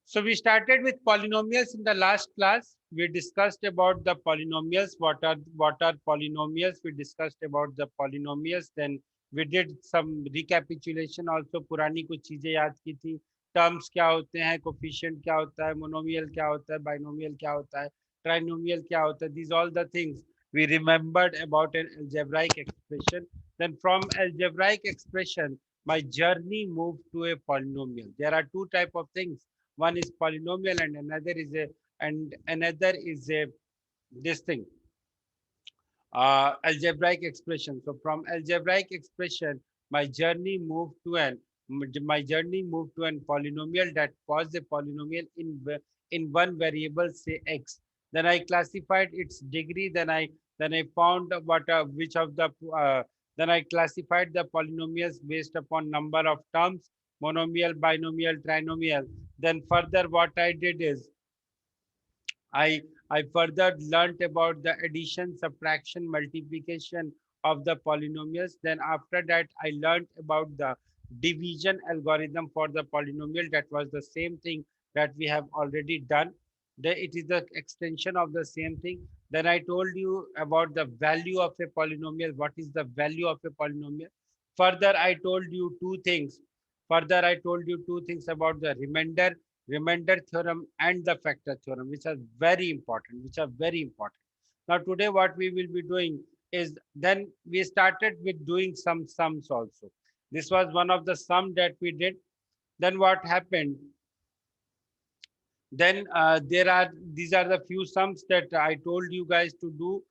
So we started with polynomials in the last class. We discussed about the polynomials. What are polynomials? We discussed about the polynomials. Then we did some recapitulation also. पुरानी कुछ चीजें याद की थी. Terms क्या होते हैं, coefficient क्या होता है, monomial क्या होता है, binomial क्या होता है, trinomial क्या होता है. These all the things we remembered about an algebraic expression. Then from algebraic expression, my journey moved to a polynomial. There are two type of things. One is polynomial and another is a this thing, algebraic expression. So from algebraic expression, my journey moved to an polynomial that was a polynomial in one variable, say x. Then I classified its degree. Then I found what which of the then I classified the polynomials based upon number of terms, monomial, binomial, trinomial. Then further what I did is I I further learnt about the addition, subtraction, multiplication of the polynomials. Then after that, I learnt about the division algorithm for the polynomial. That was the same thing that we have already done. It is the extension of the same thing. Then I told you about the value of a polynomial. What is the value of a polynomial? Further, I told you two things. Further, I told you two things about the remainder theorem and the factor theorem, which are very important, Now today what we will be doing is, then we started with doing some sums also. This was one of the sum that we did. Then what happened? Then these are the few sums that I told you guys to do.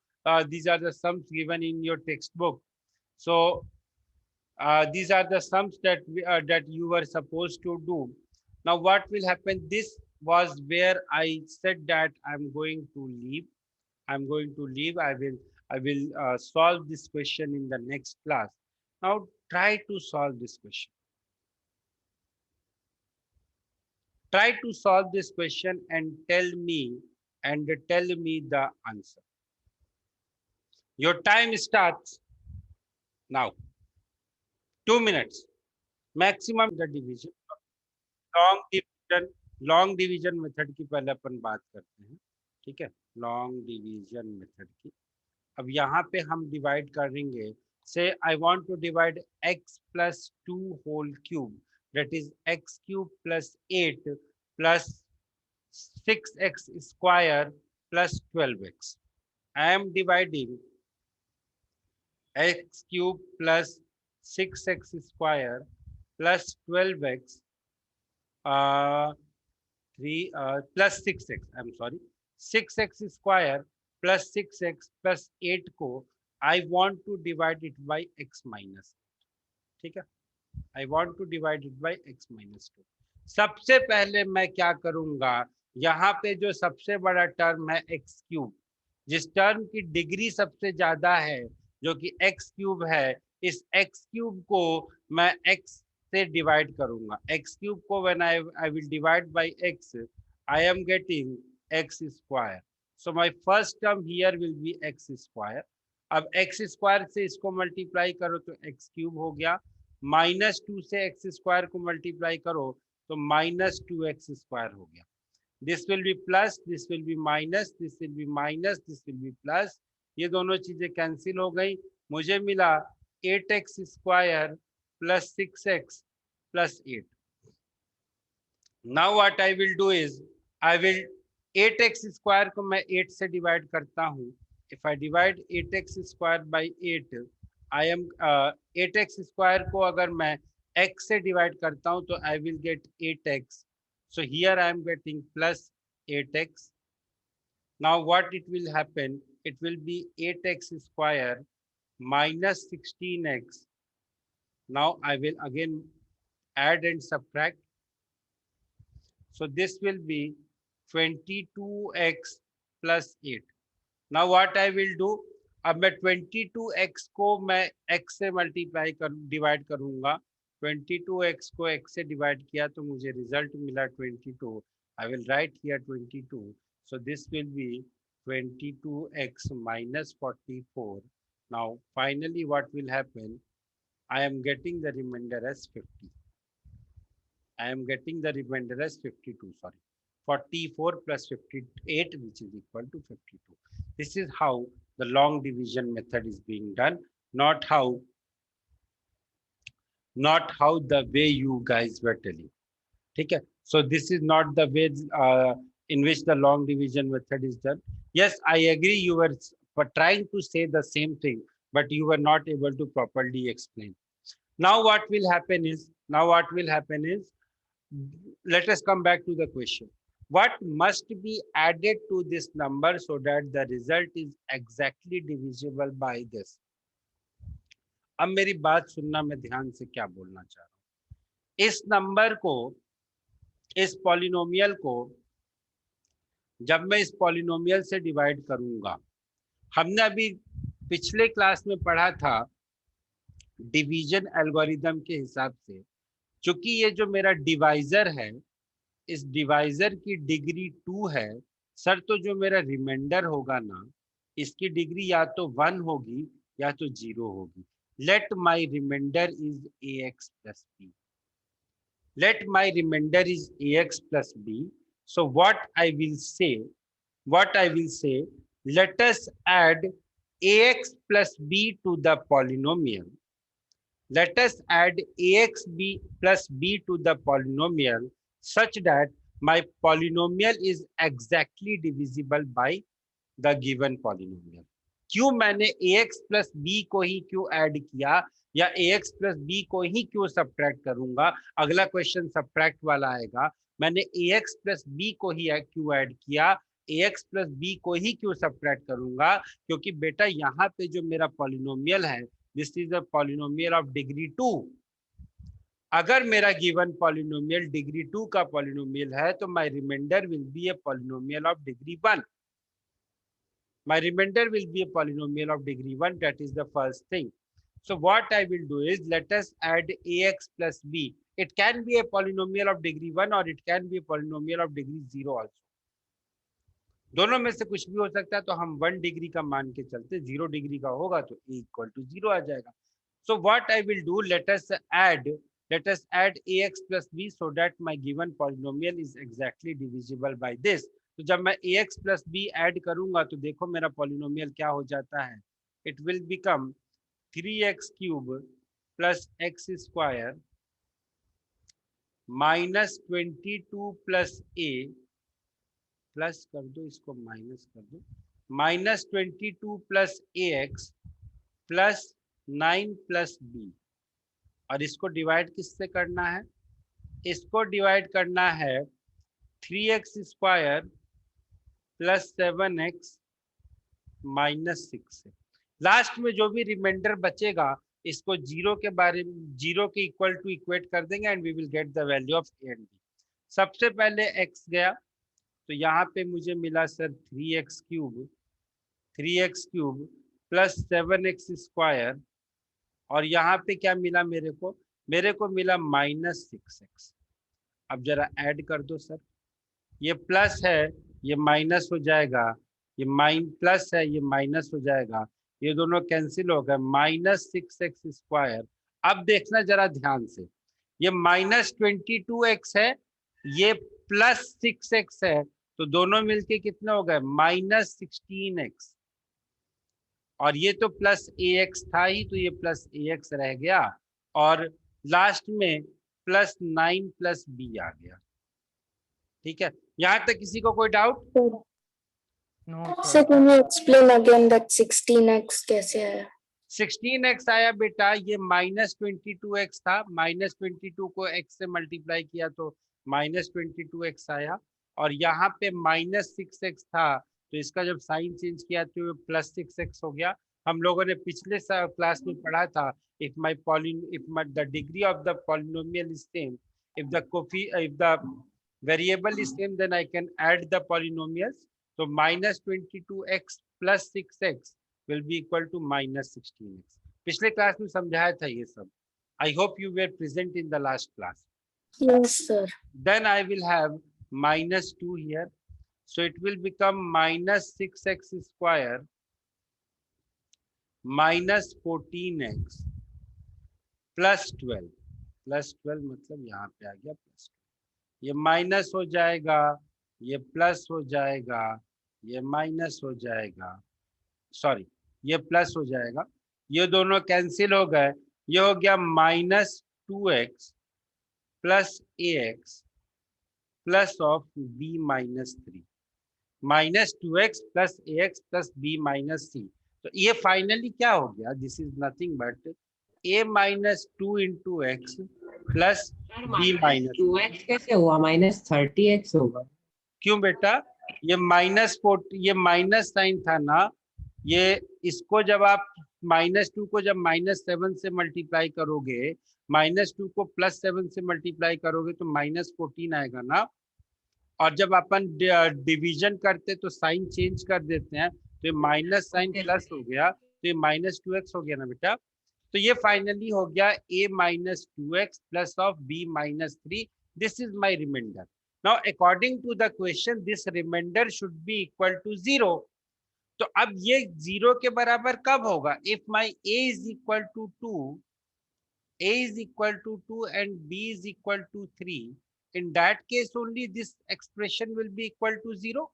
These are the sums given in your textbook. So these are the sums that you were supposed to do. Now what will happen? This was where I said that I'm going to leave. I will solve this question in the next class. Now try to solve this question. Try to solve this question and tell me the answer. Your time starts now. 2 minutes maximum. The division, long division long division method की पहले अपन बात करते हैं. ठीक है, long division method की. अब यहाँ पे हम डिवाइड करेंगे. So I want to divide x plus 2 whole cube, that is x cube plus 8 plus 6x square plus 12x. I am dividing x cube plus 6x square plus 12x 3 plus 6x, I'm sorry, 6x square plus 6x plus 8 को I want to divide it by x minus 8. ठीक है, I want to divide it by x minus 2. सबसे पहले मैं क्या करूंगा, यहाँ पे जो सबसे बड़ा टर्म है x क्यूब, जिस टर्म की डिग्री सबसे ज्यादा है जो कि x क्यूब है, इस x क्यूब को मैं x से डिवाइड करूंगा. x क्यूब को when I will divide by x, I am getting x square. So my first term here will be x square. अब x स्क्वायर से इसको मल्टीप्लाई करो तो x क्यूब हो गया. -2 से x स्क्वायर को मल्टीप्लाई करो तो -2x स्क्वायर हो गया. This will B plus, this will B minus, this will B minus, this will B plus. ये दोनों चीजें कैंसिल हो गई. मुझे मिला 8x square plus 6x plus 8. Now what I will do is, I will 8x square को मैं 8 से divide करता हूँ. If I divide 8x square by 8, I am 8x square को अगर मैं x से divide करता हूँ तो I will get 8x. So here I am getting plus 8x. Now what it will happen? It will be 8x square minus 16x. Now I will again add and subtract. So this will be 22x plus 8. Now what I will do? अब मैं 22x को मैं x से divide करूंगा. 22x को x से divide किया तो मुझे रिजल्ट मिला 22. I will write here 22. So this will be 22x minus 44. Now finally what will happen? I am getting the remainder as 50. I am getting the remainder as 52, sorry. 44 plus 58, which is equal to 52. This is how the long division method is being done, not how the way you guys were telling. Okay, so this is not the way in which the long division method is done. Yes, I agree, you were trying to say the same thing, but you were not able to properly explain. Now what will happen is, let us come back to the question. What must be added to this number so that the result is exactly divisible by this? अब मेरी बात सुनना, मैं ध्यान से क्या बोलना चाह रहा हूं. इस नंबर को, इस पॉलिनोमियल को जब मैं इस पॉलिनोमियल से डिवाइड करूंगा, हमने अभी पिछले क्लास में पढ़ा था डिवीजन एल्गोरिथम के हिसाब से, क्योंकि ये जो मेरा डिवाइजर है, इस डिवाइजर की डिग्री 2 है सर, तो जो मेरा रिमाइंडर होगा ना, इसकी डिग्री या तो 1 होगी या तो 0 होगी. Let my remainder is ax plus b. Let my remainder is ax plus b. So what I will say, let us add ax plus b to the polynomial. Let us add ax b plus b to the polynomial such that my polynomial is exactly divisible by the given polynomial. क्यों मैंने ax plus b को ही क्यों add किया, या ax plus b को ही क्यों subtract करूंगा? अगला क्वेश्चन सब्ट्रैक्ट वाला आएगा. मैंने ax plus b को ही क्यों ऐड किया, ax plus b को ही क्यों सब्ट्रैक्ट करूंगा? क्योंकि बेटा यहाँ पे जो मेरा पॉलिनोमियल है, this is a polynomial of degree 2. अगर मेरा गिवन पॉलिनोमियल डिग्री 2 का पॉलिनोमियल है, तो my remainder will be a polynomial of degree 1. My remainder will be a polynomial of degree 1. That is the first thing. So what I will do is, let us add ax plus b. It can be a polynomial of degree 1 or it can be a polynomial of degree 0 also. दोनों में से कुछ भी हो सकता है. तो हम 1 डिग्री का मान के चलते, 0 डिग्री का होगा तो a equal to 0 आ जाएगा. So what I will do, let us add ax plus b so that my given polynomial is exactly divisible by this. तो जब मैं ax plus b ऐड करूंगा तो देखो मेरा पॉलिनोमियल क्या हो जाता है. It will become 3x cube plus x square minus 22 plus a, plus कर दो इसको, माइनस कर दो, minus 22 plus ax plus 9 plus b. और इसको डिवाइड किससे करना है? इसको डिवाइड करना है 3x square plus 7x minus 6 से. लास्ट में जो भी रिमाइंडर बचेगा, इसको 0 के बारे में, 0 के इक्वल टू इक्वेट कर देंगे and we will get the value of a and b. सबसे पहले x गया, तो यहाँ पे मुझे मिला sir 3x cube plus 7x square, और यहाँ पे क्या मिला मेरे को मिला माइनस 6x. अब जरा ऐड कर दो सर, ये प्लस है ये माइनस हो जाएगा, ये प्लस है ये माइनस हो जाएगा, ये दोनों कैंसिल हो गए, माइनस 6x स्क्वायर. अब देखना जरा ध्यान से, ये माइनस 22x है, ये प्लस 6x है, तो दोनों मिलके कितने हो गए? Minus 16x. और ये तो प्लस ax था ही, तो ये प्लस ax रह गया, और लास्ट में प्लस 9 प्लस b आ गया. ठीक है, यहाँ तक किसी को कोई doubt? No, sir. Can you explain again that 16x कैसे आया? 16x आया बेटा, ये माइनस 22x था, माइनस 22 को x से मल्टीप्लाई किया तो माइनस 22x आया, और यहाँ पे माइनस 6x था, तो इसका जब साइन चेंज किया तो प्लस 6x हो गया. हम लोगों ने पिछले क्लास में पढ़ा था, if the degree of the polynomial is same, if the variable is same, then I can add the polynomials. So minus 22x plus 6x will be equal to minus 16x. पिछले class में समझाया था ये सब. I hope you were present in the last class. Yes, sir. Then I will have minus 2 here. So it will become minus 6x square minus 14x plus 12. Plus 12 मतलब यहाँ पे आ गया प्लस 12. ये माइनस हो जाएगा ये प्लस हो जाएगा, ये माइनस हो जाएगा, सॉरी ये प्लस हो जाएगा, ये दोनों कैंसिल हो गए, ये हो गया -2x plus ax plus of b -3, -2x plus ax plus b -c। तो ये फाइनली क्या हो गया, this is nothing but a -2 into x plus b -2x कैसे हुआ, -30x होगा। क्यों बेटा, ये ये माइनस साइन था ना, ये इसको जब आप -2 को जब -7 से मल्टीप्लाई करोगे, -2 को +7 से मल्टीप्लाई करोगे तो -14 आएगा ना। और जब अपन डिवीजन करते तो साइन चेंज कर देते हैं, तो ये माइनस साइन प्लस हो गया, तो ये -2x हो गया ना बेटा। तो ये फाइनली हो गया a -2x plus of b -3, this is my remainder. Now according to the question this remainder should be equal to 0। तो अब ये 0 के बराबर कब होगा, if my a is equal to 2, a is equal to 2 and b is equal to 3, in that case only this expression will be equal to 0।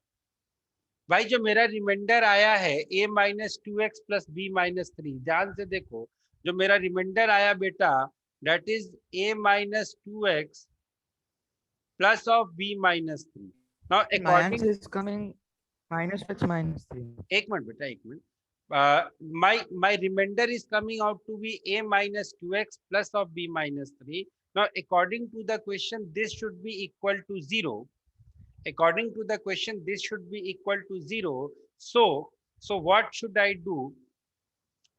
भाई जो मेरा रिमाइंडर आया है a -2x प्लस b -3, ध्यान से देखो, जो मेरा रिमाइंडर आया बेटा, that is a -2x plus of b -3। now My according, answer is coming -2x -3. एक मिनट बेटा, एक minute, my remainder is coming out to be a -2x plus of b -3। now according to the question this should be equal to 0, according to the question this should be equal to 0। so what should I do,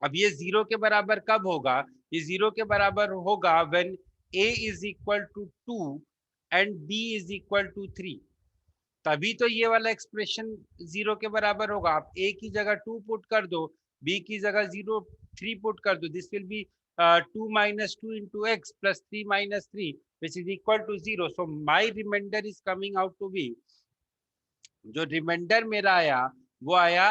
अब ये 0 के बराबर कब होगा, ये 0 के बराबर होगा when a is equal to 2 and b is equal to 3, तभी तो ये वाला एक्सप्रेशन 0 के बराबर होगा। आप a की जगह 2 पुट कर दो, b की जगह 3 पुट कर दो, this will B 2 - 2 into x plus 3 - 3 which is equal to 0। so my remainder is coming out to be, जो रिमाइंडर मेरा आया वो आया,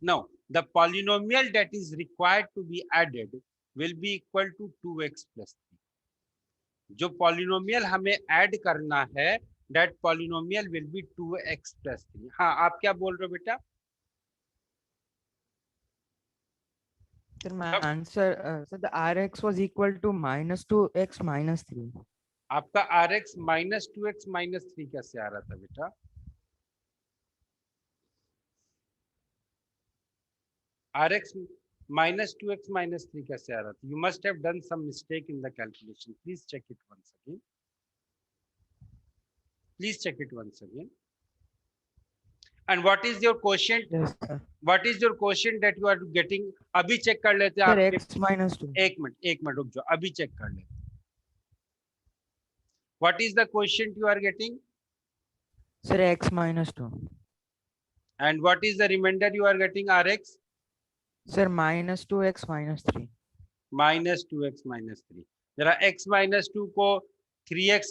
no, the polynomial that is required to be added will be equal to 2x + 3। जो polynomial हमें add करना है that polynomial will be 2x + 3। हाँ, आप क्या बोल रहे हो बेटा? Sir, my answer, so the Rx was equal to -2x -3. आपका Rx -2x -3 कैसे आ रहा था बेटा? Rx -2x -3 कैसे आ रहा था? You must have done some mistake in the calculation. Please check it once again. Please check it once again. And what is your quotient? Yes, sir. What is your quotient that you are getting? अभी check कर लेते हैं Sir, आप। x -2. एक minute रुक जाओ, अभी check कर लेते हैं। What is the quotient you are getting? Sir, x -2. And what is the remainder you are getting, Rx? Sir, -2x -3. -2x -3। जरा x -2 को 3x²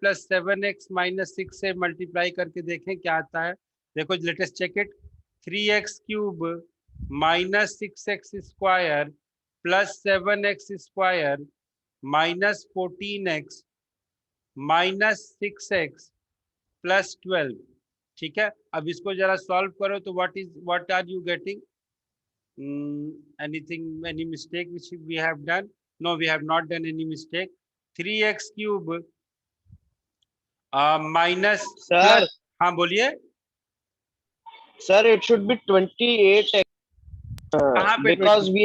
+ 7x - 6 से मल्टीप्लाई करके देखें क्या आता है। देखो, latest check it. 3x³ -6x² + 7x² -14x -6x + 12। ठीक है, अब इसको जरा सॉल्व करो तो what are you getting? Anything, any mistake which we have done? No, we have not done any mistake। 3x³ minus Sir, plus, हाँ बोलिए। sir, it should be 28x कहाँ पे because we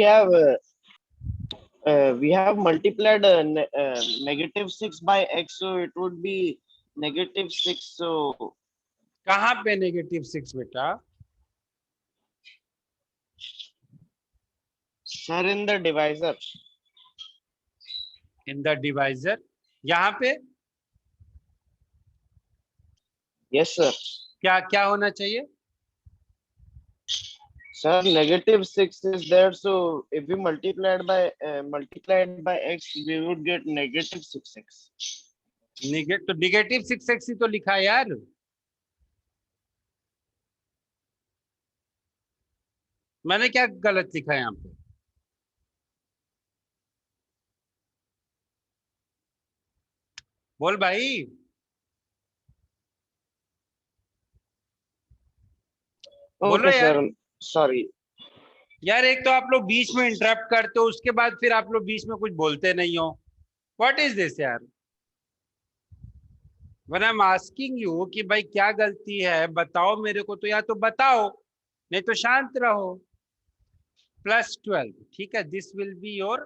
have multiplied -6 by x, so it would be -6. So कहाँ पे -6 बेटा? sir, in the divisor. In the divisor, यहाँ पे Yes, sir. क्या क्या होना चाहिए? Sir, -6 is there, so if we multiplied by x, we would get -6x. तो -6x ही तो लिखा है यार। मैंने क्या गलत लिखा है यहाँ पे? बोल भाई। बोलो Okay, यार। sir. Sorry. यार एक तो आप लोग बीच में इंटरप्ट करते हो, उसके बाद फिर आप लोग बीच में कुछ बोलते नहीं हो। व्हाट इज दिस यार? When I am asking you कि भाई क्या गलती है बताओ मेरे को, तो या तो बताओ, नहीं तो शांत रहो। +12, ठीक है, this will be your,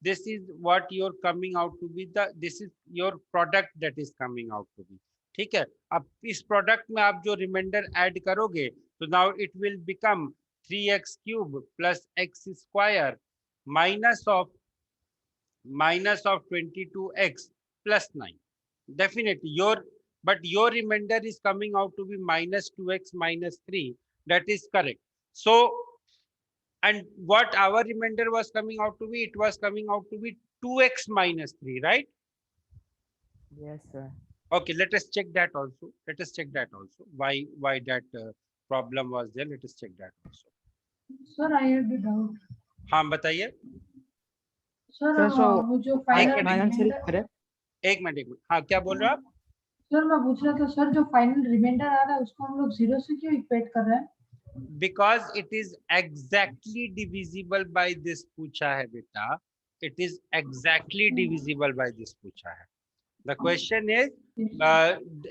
this is what you're coming out to be the, this is your product that is coming out to be. ठीक है, अब इस प्रोडक्ट में आप जो रिमाइंडर ऐड करोगे तो now it will become 3x³ + x² minus of 22x + 9. Definitely your, but your remainder is coming out to be -2x - 3. That is correct. So, and what our remainder was coming out to be, it was coming out to be 2x - 3, right? Yes, sir. Okay, let us check that also. Let us check that also. Why that problem was there? Let us check that also. Sir I have the doubt. हाँ बताइए। Sir Sir, so वो जो एक final minute, my answer is remainder, correct. एक minute. हाँ क्या बोल रहे हो आप? सर मैं पूछ रहा था सर जो फाइनल रिमाइंडर आ रहा है उसको हम लोग 0 से क्यों इक्वेट कर रहे हैं? Because it is exactly divisible by this पूछा है बेटा, it is exactly divisible by this पूछा है. The question is,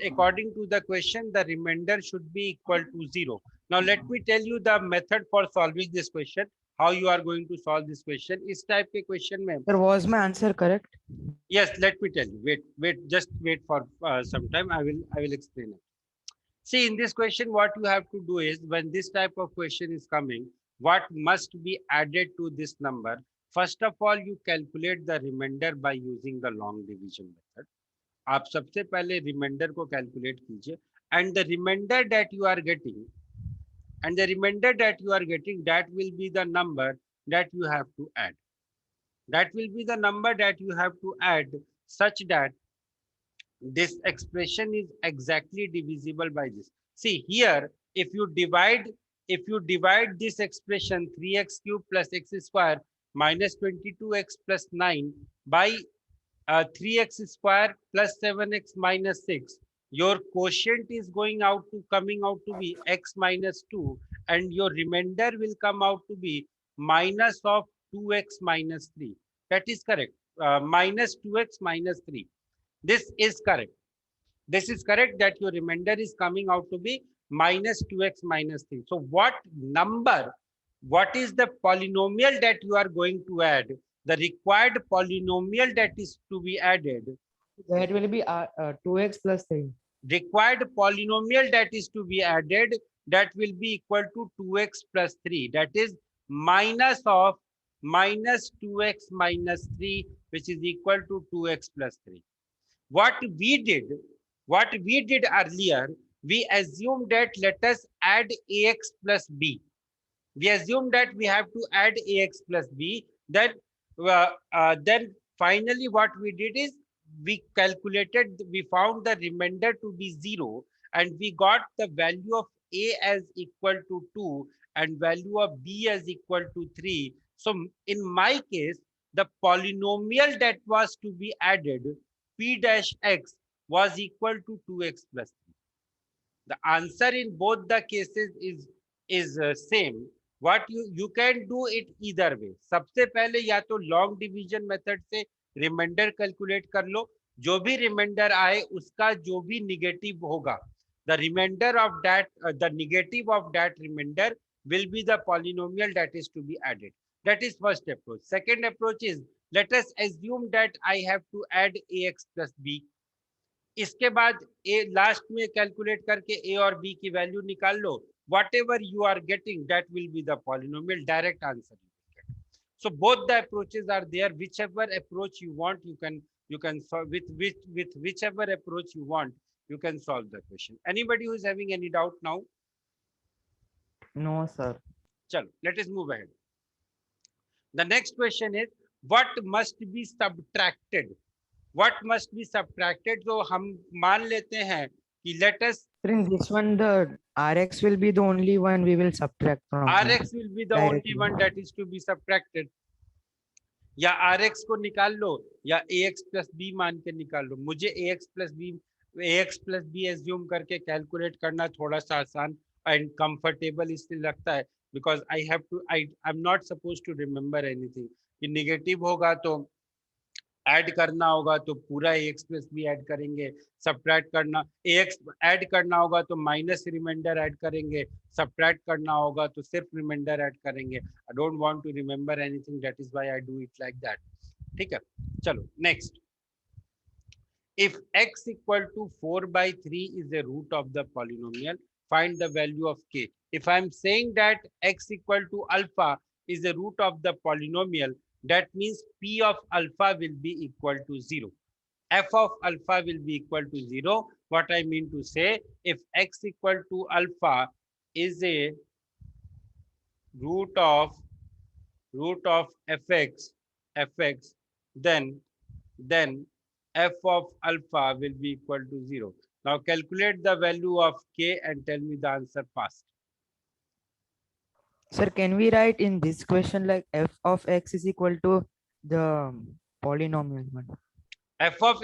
according to the question, the remainder should be equal to 0. Now let me tell you the method for solving this question, how you are going to solve this question. इस type के question में, Sir, was my answer correct? yes, let me tell you. Wait, just wait for some time. I will explain it. See, in this question, what you have to do is, when this type of question is coming, what must be added to this number? First of all, you calculate the remainder by using the long division method. आप सबसे पहले remainder को calculate कीजिए, and the remainder that you are getting, that will be the number that you have to add. That will be the number that you have to add, such that this expression is exactly divisible by this. See here, if you divide this expression 3x³ + x² - 22x + 9 by 3x² + 7x - 6, your quotient is coming out to be x - 2, and your remainder will come out to be minus of 2x - 3. That is correct. Minus 2x - 3. This is correct. This is correct, that your remainder is coming out to be minus 2x - 3. So what number, what is the polynomial that you are going to add? The required polynomial that is to be added, That will be 2x + 3. required polynomial that is to be added, that will be equal to 2x + 3. That is minus of minus 2x - 3, which is equal to 2x + 3. What we did earlier, we assumed that let us add ax plus b. We assumed that we have to add ax plus b. Then finally what we did is, we found the remainder to be 0, and we got the value of a as equal to 2 and value of b as equal to 3. So in my case, the polynomial that was to be added, p dash x, was equal to 2x + 3. The answer in both the cases is same. What you can do it either way. सबसे पहले या तो long division method से remainder calculate कर लो, जो भी remainder आए उसका जो भी negative होगा, the remainder of that, the negative of that remainder will be the polynomial that is to be added. That is first approach. Second approach is, let us assume that I have to add ax plus b. इसके बाद a last में calculate करके a और b की value निकाल लो. Whatever you are getting, that will be the polynomial. Direct answer you will get. So both the approaches are there. Whichever approach you want, you can solve with whichever approach you want, you can solve the question. Anybody who is having any doubt now? No, sir. Chalo, let us move ahead. The next question is, what must be subtracted? What must be subtracted? So हम मान लेते हैं कि let us, Sir, in this one, the Rx will be the only one we will subtract from. Rx will be the only directly. one that is to be subtracted. या Rx को निकाल लो या ax plus b मान के निकाल लो. मुझे ax plus b assume करके calculate करना थोड़ा सा आसान and comfortable इसलिए लगता है because I'm not supposed to remember anything. कि negative होगा तो ऐड करना होगा तो पूरा ax प्लस बी ऐड करेंगे, सब्ट्रैक्ट करना ax ऐड करना होगा तो माइनस रिमाइंडर ऐड करेंगे, सब्ट्रैक्ट करना होगा तो सिर्फ रिमाइंडर ऐड करेंगे. I don't want to remember anything, that is why I do it like that. ठीक है, चलो next. If x equal to 4 by 3 is the root of the polynomial, find the value of k. If I'm saying that x equal to alpha is the root of the polynomial, that means p of alpha will be equal to 0. F of alpha will be equal to 0. What I mean to say, if x equal to alpha is a root of fx, then f of alpha will be equal to 0. Now calculate the value of k and tell me the answer fast. Sir, can we write in this question like f of x is equal to the polynomial one? f of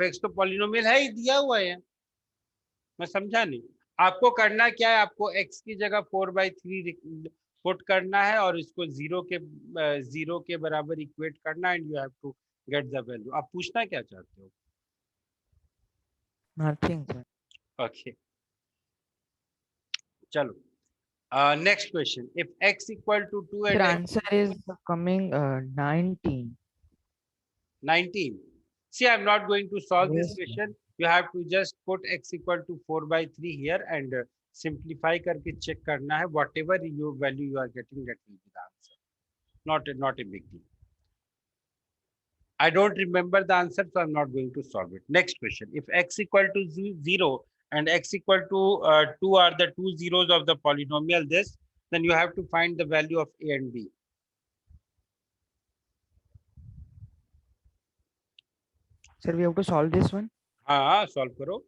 x तो polynomial है ही, दिया हुआ है. मैं समझा नहीं. आपको करना क्या है, आपको x की जगह 4/3 पुट करना है और इसको 0 के बराबर इक्वेट करना and you have to get the value. आप पूछना क्या चाहते हो? Nothing, sir. ओके, चलो. Next question. If x equal to 2 Sir, and x answer is coming 19. 19. See, I'm not going to solve this Yes, sir. question. You have to just put x equal to 4/3 here and simplify करके check करना है. Whatever you value you are getting, that will be the answer. Not a big deal. I don't remember the answer, so I'm not going to solve it. Next question. If x equal to 0 and x equal to 2 are the two zeros of the polynomial this, then you have to find the value of a and b. Sir, we have to solve this one. हाँ, solve करो.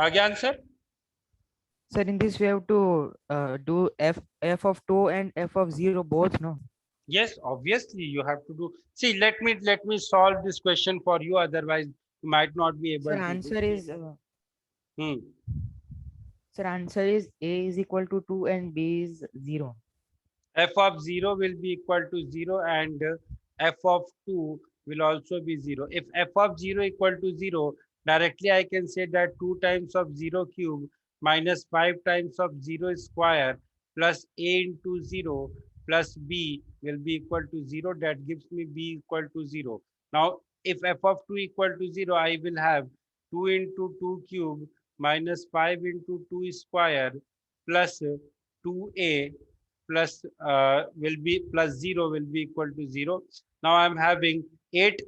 आगे answer. Sir, in this we have to do f of 2 and f of 0 both, no? Yes, obviously you have to do. See, let me solve this question for you. Otherwise, you might not be able Sir, to. answer is Hmm. sir, answer is a is equal to 2 and b is 0. F of 0 will be equal to 0 and f of 2 will also be 0. If f of 0 equal to 0, directly I can say that 2 times of 0 cube minus 5 times of 0 square plus a into 0 plus b will be equal to 0. That gives me b equal to 0. Now, if f of 2 equal to 0, I will have 2 into 2 cube minus 5 into 2 square plus 2a plus will be plus 0 will be equal to 0. Now I'm having 8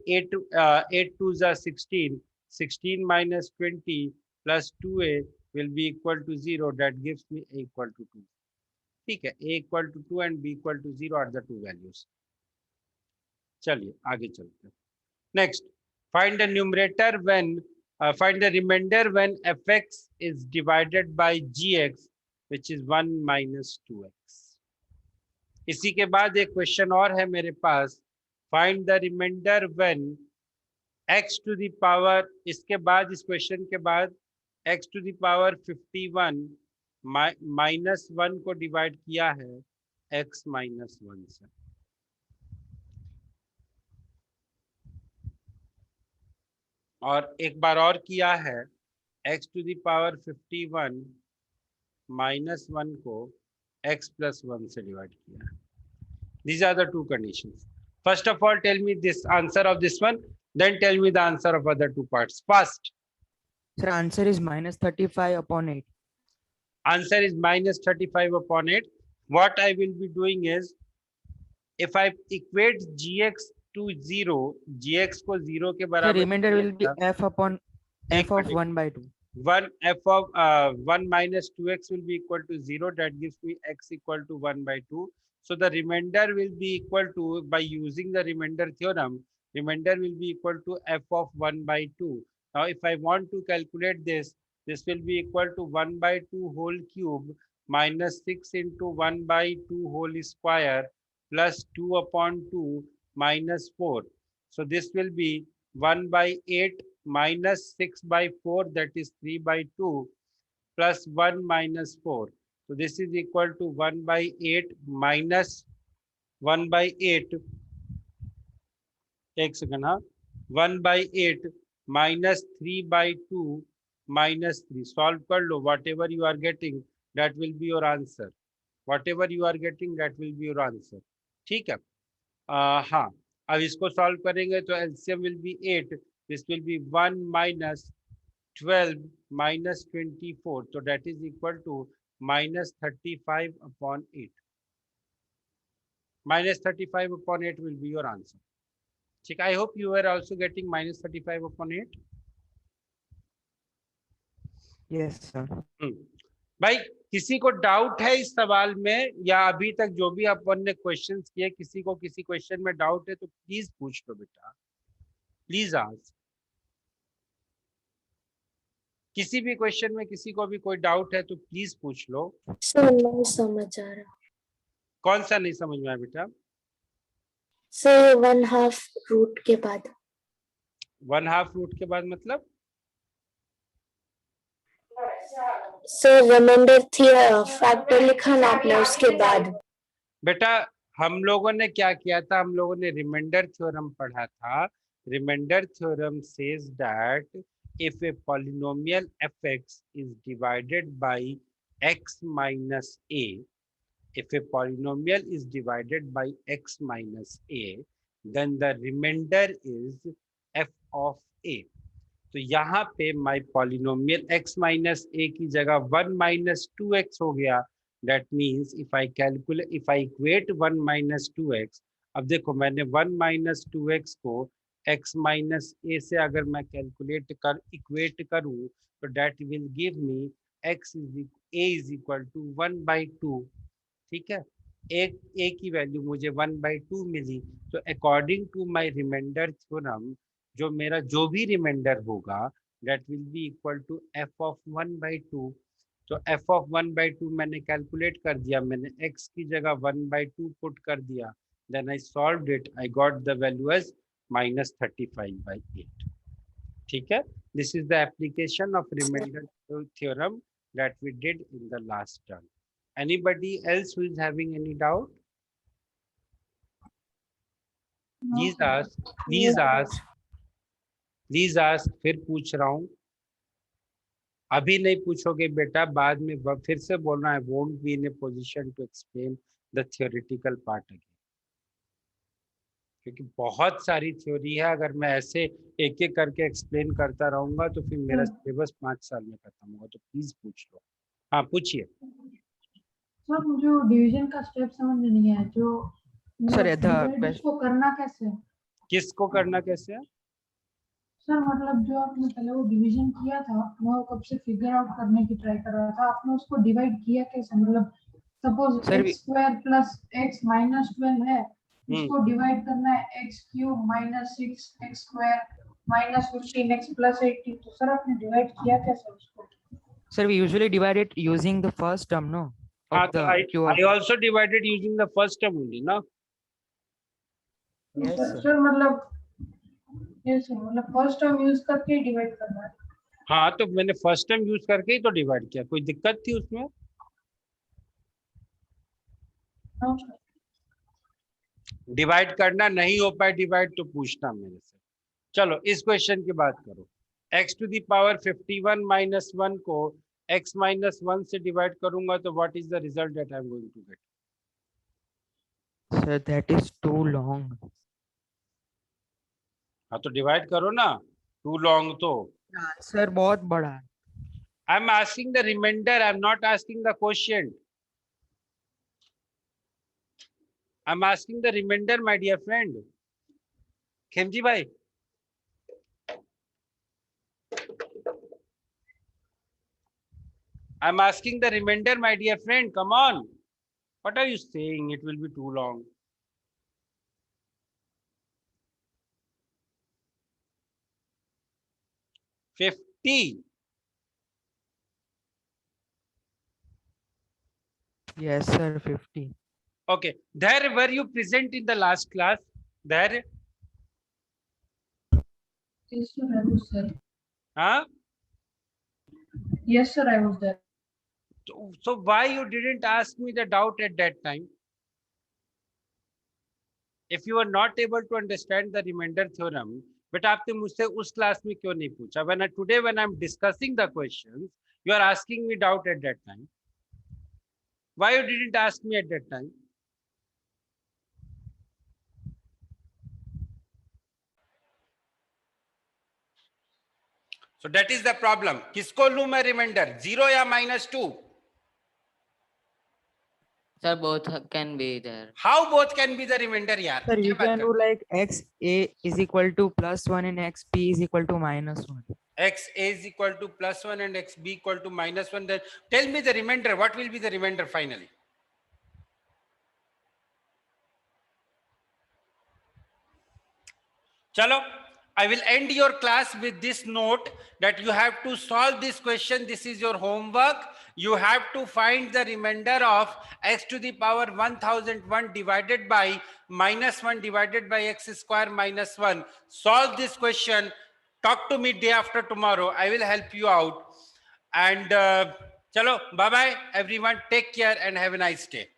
twos are 16. 16 minus 20 plus 2a will be equal to 0. That gives me a equal to 2. ठीक है, a equal to 2 and b equal to 0 are the two values. चलिए आगे चलते हैं. Next, find the numerator when find the remainder when fx is divided by gx, which is 1 minus 2x. इसी के बाद एक क्वेश्चन और है मेरे पास. Find the remainder when x to the power, इसके बाद इस क्वेश्चन के बाद x to the power 51 minus 1 को डिवाइड किया है x माइनस 1 से. और एक बार और किया है x to the power 51 minus 1 को x plus 1 से डिवाइड किया है. These are the two conditions. First of all, tell me this answer of this one, then tell me the answer of other two parts. First, Sir, answer is minus 35 upon 8. answer is minus 35 upon 8. What I will be doing is, if I equate gx to 0, gx को 0 के The बराबर, remainder will be f upon f of 1 by 2. 1 f of 1 minus 2x will be equal to 0. That gives me x equal to 1 by 2. So the remainder will be equal to, by using the remainder theorem, remainder will be equal to f of 1 by 2. Now, if I want to calculate this, this will be equal to 1 by 2 whole cube minus 6 into 1 by 2 whole square plus 2 upon 2 minus 4. So this will be 1 by 8 minus 6 by 4, that is 3 by 2 plus 1 minus 4. So this is equal to 1 by 8 minus 1 by 8. एक second, हाँ, 1 by 8 minus 3 by 2 minus 3. Solve कर लो, whatever you are getting, that will be your answer. Whatever you are getting, that will be your answer. ठीक है, हाँ, अब इसको solve करेंगे तो LCM will be 8. This will be 1 minus 12 minus 24. So that is equal to minus 35 upon 8. Minus 35 upon 8 will be your answer. ठीक, I hope you are also getting minus 35 upon 8. Yes, sir. भाई किसी को doubt है इस सवाल में, या अभी तक जो भी अपन ने क्वेश्चंस किए, किसी को किसी क्वेश्चन में डाउट है तो प्लीज पूछ लो बेटा, प्लीज आस्क. किसी भी क्वेश्चन में किसी को भी कोई डाउट है तो प्लीज पूछ लो. सर नहीं समझ आ रहा. कौन सा नहीं समझ में आया बेटा? सर 1/2 रूट के बाद. 1/2 रूट के बाद मतलब? सर रिमाइंडर थी, फैक्टर लिखा ना आपने उसके बाद. बेटा हम लोगों ने क्या किया था, हम लोगों ने रिमाइंडर थ्योरम पढ़ा था. Remainder theorem says that if a polynomial fx is divided by x minus a, if a polynomial is divided by x minus a, then the remainder is f of a. तो यहाँ पे my polynomial x minus a की जगह 1 minus 2x हो गया. That means if I calculate, if I equate 1 minus 2x, अब देखो मैंने 1 minus 2x को x minus a से अगर मैं कैलकुलेट कर इक्वेट करूं तो that will give me x a is equal to 1 by 2. ठीक है, एक a की वैल्यू मुझे 1 by 2 मिली. तो according to my remainder theorem, जो मेरा जो भी रिमाइंडर होगा that will be equal to f of 1 by 2. तो f of 1 by 2 मैंने कैलकुलेट कर दिया, मैंने x की जगह 1 by 2 पुट कर दिया. Then I solved it, I got the value as minus 35 by 8. ठीक है, this is the application of remainder theorem that we did in the last term. Anybody else who is having any doubt? Please ask, please ask, please ask. फिर पूछ रहा हूँ, अभी नहीं पूछोगे बेटा, बाद में फिर से बोलना है. won't be in a position to explain the theoretical part again. क्योंकि बहुत सारी थ्योरी है, अगर मैं ऐसे एक एक करके एक्सप्लेन करता रहूंगा तो फिर मेरा सिलेबस 5 साल में खत्म होगा. तो प्लीज पूछ लो. हाँ पूछिए. सर मुझे डिवीजन का स्टेप समझ में नहीं आया. जो सर इसको करना कैसे है? किसको करना कैसे है? सर मतलब जो आपने पहले वो डिवीजन किया था, मैं वो कब से फिगर आउट करने की ट्राई कर रहा था. आपने उसको डिवाइड किया कैसे? मतलब suppose x square plus x minus 12 है, इसको डिवाइड करना है x cube minus 6 x square minus 15x plus 18. तो सर आपने डिवाइड किया कैसे उसको? Sir, we usually divide it using the first term, no? Of the I also divided using the first term only, no? Yes, sir. Sir मतलब first term use करके divide करना है. हाँ तो मैंने फर्स्ट टर्म यूज करके ही तो divide किया. कोई दिक्कत थी उसमें? डिवाइड करना नहीं हो पाए डिवाइड तो पूछना मेरे से. चलो इस क्वेश्चन की बात करो. x to the power 51 minus 1 को x माइनस 1 से डिवाइड करूंगा तो what is the result that I am going to get? Sir, that is too long. हाँ तो डिवाइड करो ना. टू लॉन्ग तो Sir, बहुत बड़ा है. I am asking the remainder, I am not asking the quotient. I am asking the remainder my dear friend. Khemji भाई, I'm asking the remainder, my dear friend. Come on. What are you saying? It will be too long. 50. Yes, sir. 50. Okay. There, were you present in the last class? There? Yes, sir, I was there. Huh? Yes, sir, I was there. So why you didn't ask me the doubt at that time? If you were not able to understand the remainder theorem, but आपने मुझसे उस class में क्यों नहीं पूछा? Today when I'm discussing the questions, you are asking me doubt at that time. Why you didn't ask me at that time? So that is the problem. किसको लूं मैं remainder? 0 या -2? Sir, both can be there. How both can be the remainder, yaar? Sir, you क्या बात can do like x a is equal to +1 and x b is equal to -1. X a is equal to +1 and x b equal to -1. Then tell me the remainder. What will be the remainder finally? Chalo, I will end your class with this note that you have to solve this question. This is your homework. You have to find the remainder of x to the power 1001 divided by -1 divided by x square minus 1. Solve this question. Talk to me day after tomorrow. I will help you out. And chalo, bye-bye everyone. Take care and have a nice day.